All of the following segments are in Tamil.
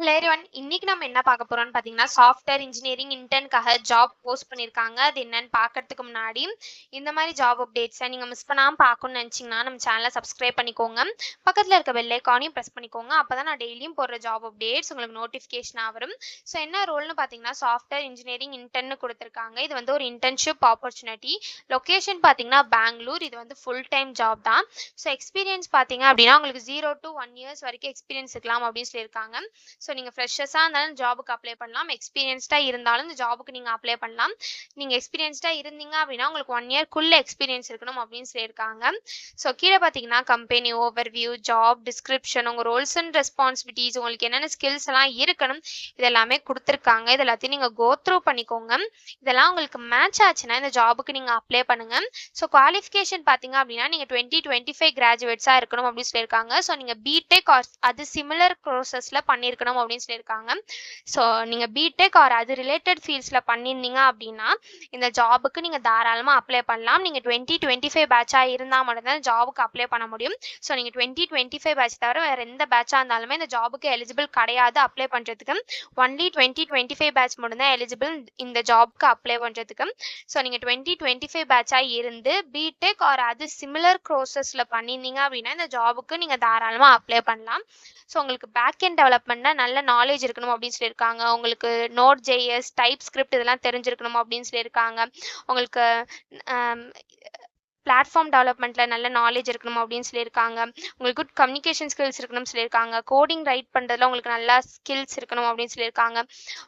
ஹலோ எவ்ரிவன், இன்னைக்கு நம்ம என்ன பார்க்க போறோம்னு பார்த்தீங்கன்னா சாஃப்ட்வேர் இன்ஜினியரிங் இன்டர்ன்காக ஜாப் போஸ்ட் பண்ணியிருக்காங்க. அது என்னன்னு பார்க்கறதுக்கு முன்னாடி இந்த மாதிரி ஜாப் அப்டேட்ஸை நீங்கள் மிஸ் பண்ணாமல் பார்க்கணும்னு நினச்சிங்கன்னா நம்ம சேனலை சப்ஸ்கிரைப் பண்ணிக்கோங்க. பக்கத்தில் இருக்க பெல் ஐக்கானையும் ப்ரெஸ் பண்ணிக்கோங்க. அப்போ தான் நான் டெய்லியும் போடுற ஜாப் அப்டேட்ஸ் உங்களுக்கு நோட்டிஃபிகேஷனாக வரும். ஸோ என்ன ரோல்னு பார்த்தீங்கன்னா சாஃப்ட்வேர் இன்ஜினியரிங் இன்டர்ன்னு கொடுத்துருக்காங்க. இது வந்து ஒரு இன்டர்ன்ஷிப் ஆப்பர்ச்சுனிட்டி. லொக்கேஷன் பார்த்தீங்கன்னா பெங்களூர். இது வந்து ஃபுல் டைம் ஜாப் தான். ஸோ எக்ஸ்பீரியன்ஸ் பார்த்தீங்க அப்படின்னா உங்களுக்கு 0 to 1 years வரைக்கும் எக்ஸ்பீரியன்ஸ் இருக்கலாம் அப்படின்னு சொல்லியிருக்காங்க. ஸோ நீங்கள் ஃப்ரெஷர்ஸாக இருந்தாலும் ஜாபுக்கு அப்ளை பண்ணலாம். எக்ஸ்பீரியன்ஸ்டாக இருந்தாலும் இந்த ஜாபுக்கு நீங்கள் அப்ளை பண்ணலாம். நீங்கள் எக்ஸ்பீரியன்ஸ்டாக இருந்தீங்க அப்படின்னா உங்களுக்கு 1 yearக்குள்ளே எக்ஸ்பீரியன்ஸ் இருக்கணும் அப்படின்னு சொல்லியிருக்காங்க. ஸோ கீழே பார்த்தீங்கன்னா கம்பெனி ஓவர்வியூ, ஜாப் டிஸ்கிரிப்ஷன், உங்கள் ரோல்ஸ் அண்ட் ரெஸ்பான்சிபிலிட்டிஸ், உங்களுக்கு என்னென்ன ஸ்கில்ஸ் எல்லாம் இருக்கணும் இதெல்லாமே கொடுத்துருக்காங்க. இது எல்லாத்தையும் நீங்கள் கோ த்ரூ பண்ணிக்கோங்க. இதெல்லாம் உங்களுக்கு மேட்ச் ஆச்சுன்னா இந்த ஜாபுக்கு நீங்கள் அப்ளை பண்ணுங்க. ஸோ குவாலிஃபிகேஷன் பார்த்தீங்க அப்படின்னா நீங்கள் 2025 கிராஜுவேட்ஸாக இருக்கணும் அப்படின்னு சொல்லியிருக்காங்க. ஸோ நீங்கள் பிடெக் ஆர் அது சிமிலர் ப்ரோசஸில் பண்ணியிருக்கணும் அப்படின்னு சொல்லியிருக்காங்க. ஸோ நீங்கள் பிடெக் ஆர் அது ரிலேட்டட் ஃபீல்ட்ஸில் பண்ணியிருந்தீங்க அப்படின்னா இந்த ஜாபுக்கு நீங்கள் தாராளமாக அப்ளை பண்ணலாம். நீங்கள் 2025 பேட்சாக இருந்தால் மட்டும்தான் ஜாபுக்கு அப்ளை பண்ண முடியும். ஸோ நீங்கள் 2025 பேட்ச் தவிர வேறு எந்த பேட்சாக இருந்தாலுமே இந்த ஜாபுக்கு எலிஜிபிள் கிடையாது அப்ளை பண்ணுறதுக்கு. ஒன்லி 2025 பேட்ச் மட்டும்தான் எலிஜிபிள் இந்த ஜாபுக்கு அப்ளை பண்ணுறதுக்கு. ஸோ நீங்கள் 2025 பேட்சாக இருந்து பிடெக் ஆர் அது சிமிலர் ப்ரோசஸில் பண்ணியிருந்தீங்க அப்படின்னா இந்த ஜாபுக்கு நீங்கள் தாராளமாக அப்ளை பண்ணலாம். ஸோ உங்களுக்கு பேக் அண்ட் டெவலப்மெண்ட்னா நல்ல நாலேஜ் இருக்கணும் அப்படின்னு சொல்லியிருக்காங்க. உங்களுக்கு Node.js, TypeScript இதெல்லாம் தெரிஞ்சிருக்கணும் அப்படின்னு சொல்லியிருக்காங்க. உங்களுக்கு பிளாட்ஃபார்ம் டெவலப்மெண்ட்டில் நல்ல நாலேஜ் இருக்கணும் அப்படின்னு சொல்லியிருக்காங்க. உங்களுக்கு குட் கம்யூனிகேஷன் ஸ்கில்ஸ் இருக்கணும்னு சொல்லியிருக்காங்க. கோடிங் ரைட் பண்ணுறதுல உங்களுக்கு நல்லா ஸ்கில்ஸ் இருக்கணும் அப்படின்னு சொல்லியிருக்காங்க.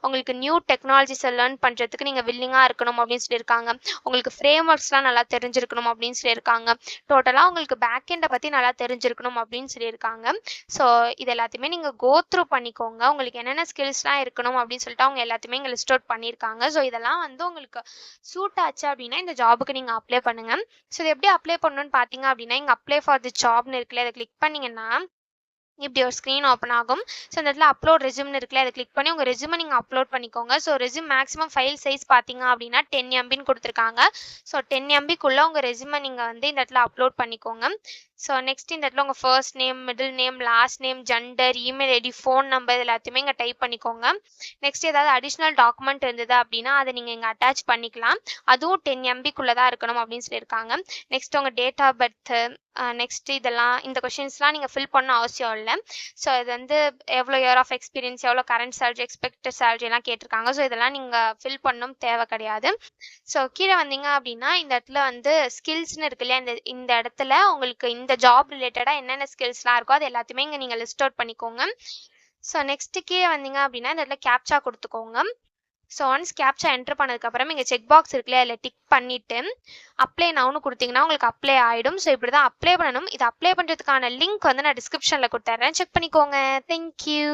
உங்களுக்கு நியூ டெக்னாலஜிஸை லேர்ன் பண்ணுறதுக்கு நீங்கள் வில்லிங்காக இருக்கணும் அப்படின்னு சொல்லியிருக்காங்க. உங்களுக்கு ஃப்ரேம் ஒர்க்ஸ்லாம் நல்லா தெரிஞ்சிருக்கணும் அப்படின்னு சொல்லியிருக்காங்க. டோட்டலாக உங்களுக்கு பேக் எண்டை பற்றி நல்லா தெரிஞ்சிருக்கணும் அப்படின்னு சொல்லியிருக்காங்க. ஸோ இது எல்லாத்தையுமே நீங்கள் கோ த்ரூ பண்ணிக்கோங்க. உங்களுக்கு என்னென்ன ஸ்கில்ஸ்லாம் இருக்கணும் அப்படின்னு சொல்லிட்டு அவங்க எல்லாத்தையுமே இங்கே லிஸ்ட் அவுட் பண்ணியிருக்காங்க. ஸோ இதெல்லாம் வந்து உங்களுக்கு சூட் ஆச்சு அப்படின்னா இந்த ஜாபுக்கு நீங்கள் அப்ளை பண்ணுங்கள். ஸோ இது எப்படி அப்ளை பண்ணணும்னு பார்த்தீங்க அப்படின்னா இங்கே அப்ளை ஃபார் தி ஜாப்னு இருக்குல்ல, அதை கிளிக் பண்ணிங்கன்னா இப்படி ஒரு ஸ்க்ரீன் ஓப்பன் ஆகும். ஸோ இந்த இடத்துல அப்லோட் ரெஸ்யூம்னு இருக்குல்ல, அதை கிளிக் பண்ணி உங்கள் ரெஸ்யூமை நீங்கள் அப்லோட் பண்ணிக்கோங்க. So resume maximum file size பார்த்தீங்க அப்படின்னா 10 MBன்னு கொடுத்துருக்காங்க. ஸோ 10 MBக்குள்ளே உங்கள் ரெஸ்யூமை நீங்கள் வந்து இந்த இடத்துல அப்லோட் பண்ணிக்கோங்க. ஸோ நெக்ஸ்ட் இந்த இடத்துல உங்கள் first name, middle name, last name, gender, email ID, phone number எல்லாத்தையுமே இங்கே டைப் பண்ணிக்கோங்க. நெக்ஸ்ட் ஏதாவது அடிஷ்னல் டாக்குமெண்ட் இருந்தது அப்படின்னா அதை நீங்கள் இங்கே அட்டாச் பண்ணிக்கலாம். அதுவும் 10 MBக்குள்ளே தான் இருக்கணும் அப்படின்னு சொல்லியிருக்காங்க. நெக்ஸ்ட் உங்கள் டேட் ஆஃப் பர்த்து, நெக்ஸ்ட் இதெல்லாம் இந்த கொஷின்ஸ்லாம் நீங்கள் ஃபில் பண்ண அவசியம் இல்லை. ஸோ இது வந்து எவ்வளோ இயர் ஆஃப் எக்ஸ்பீரியன்ஸ், எவ்வளோ கரண்ட் சேலரி, எக்ஸ்பெக்டட் சேலரிலாம் கேட்டிருக்காங்க. ஸோ இதெல்லாம் நீங்கள் ஃபில் பண்ணணும் தேவை கிடையாது. ஸோ கீழே வந்தீங்க அப்படின்னா இந்த இடத்துல வந்து ஸ்கில்ஸ்னு இருக்கு இல்லையா, இந்த இடத்துல உங்களுக்கு இந்த ஜாப் ரிலேட்டடாக என்னென்ன ஸ்கில்ஸ்லாம் இருக்கோ அது எல்லாத்தையுமே இங்கே நீங்கள் லிஸ்ட் அவுட் பண்ணிக்கோங்க. ஸோ நெக்ஸ்ட் கீழே வந்தீங்க அப்படின்னா இந்த இடத்துல கேப்சா கொடுத்துக்கோங்க. ஸோ ஒன்ஸ் கேப்சா என்டர் பண்ணதுக்கப்புறம் இங்கே செக் பாக்ஸ் இருக்குல்ல, அதில் டிக் பண்ணிவிட்டு அப்ளை நவுன்னு கொடுத்தீங்கன்னா உங்களுக்கு அப்ளை ஆகிடும். ஸோ இப்படி தான் அப்ளை பண்ணணும். இது அப்ளை பண்ணுறதுக்கான லிங்க் வந்து நான் டிஸ்கிரிப்ஷனில் கொடுத்துட்றேன், செக் பண்ணிக்கோங்க. தேங்க்யூ.